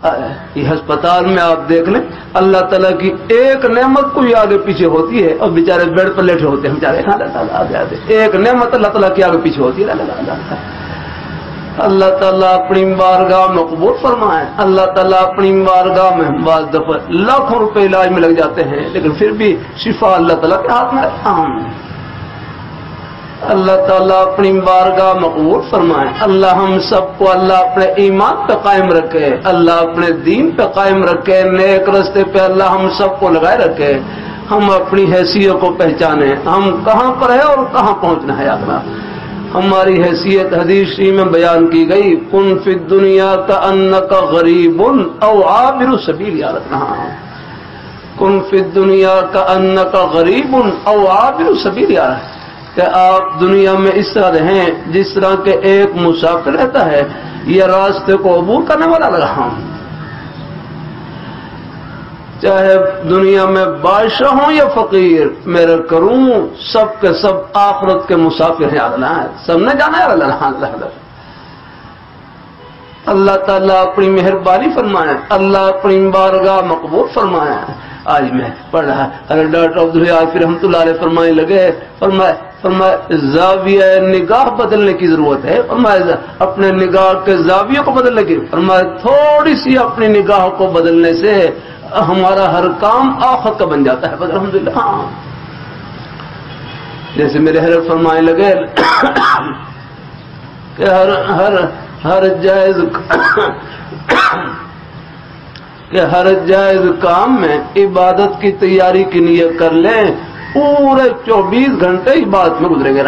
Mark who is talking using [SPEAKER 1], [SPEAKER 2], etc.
[SPEAKER 1] یہ ہسپتال میں آپ دیکھ لیں اللہ تعالیٰ کی ایک نعمت کوئی آگے پیچھے ہوتی ہے اور بیچارے بیڈ پر لیٹے ہوتے ہیں بیچارے اللہ تعالیٰ آگے آتے، ایک نعمت اللہ تعالیٰ کی آگے پیچھے ہوتی ہے اللہ تعالیٰ اپنی بارگاہ میں قبول فرمائے۔ اللہ تعالیٰ اپنی بارگاہ میں بعض دفعہ لاکھوں روپے علاج میں لگ جاتے ہیں لیکن پھر بھی شفا اللہ تعالیٰ کے ہاتھ میں ہے۔ اللہ تعالیٰ اپنی بارگاہ مقبول فرمائے۔ اللہ ہم سب کو اللہ اپنے ایمان پہ قائم رکھے، اللہ اپنے دین پہ قائم رکھے، نیک رستے پہ اللہ ہم سب کو لگائے رکھے۔ ہم اپنی حیثیت کو پہچانے، ہم کہاں پر ہے اور کہاں پہنچنا ہے۔ اللہ ہماری حیثیت حدیث میں بیان کی گئی، کن فی الدنیا کأنک غریب او عابر سبیل، یاد رکھنا، کن فی الدنیا کأنک غریب او عابر سبیل، یاد کہ آپ دنیا میں اس طرح رہیں جس طرح کہ ایک مسافر رہتا ہے یا راستے کو عبور کرنے والا رہا ہوں۔ چاہے دنیا میں بادشاہ ہوں یا فقیر، میرے کروں سب کے سب آخرت کے مسافر ہیں، اللہ سب نے جانا ہے اللہ۔ اللہ تعالیٰ اپنی مہربانی فرمائے، اللہ اپنی بارگاہ مقبول فرمائے۔ آج میں پڑھ رہا ارے ڈاکٹر عبدالحافظ رحمۃ اللہ علیہ فرمانے لگے، فرمایا زاویہ نگاہ بدلنے کی ضرورت ہے، فرمایا اپنے نگاہ کے زاویے کو بدلنے کی، فرمایا تھوڑی سی اپنی نگاہ کو بدلنے سے ہمارا ہر کام آخرت کا بن جاتا ہے۔ الحمدللہ، جیسے میرے حضرت فرمانے لگے کہ ہر جائز کام میں عبادت کی تیاری کی نیت کر لیں، پورے 24 گھنٹے عبادت میں گزرے گے۔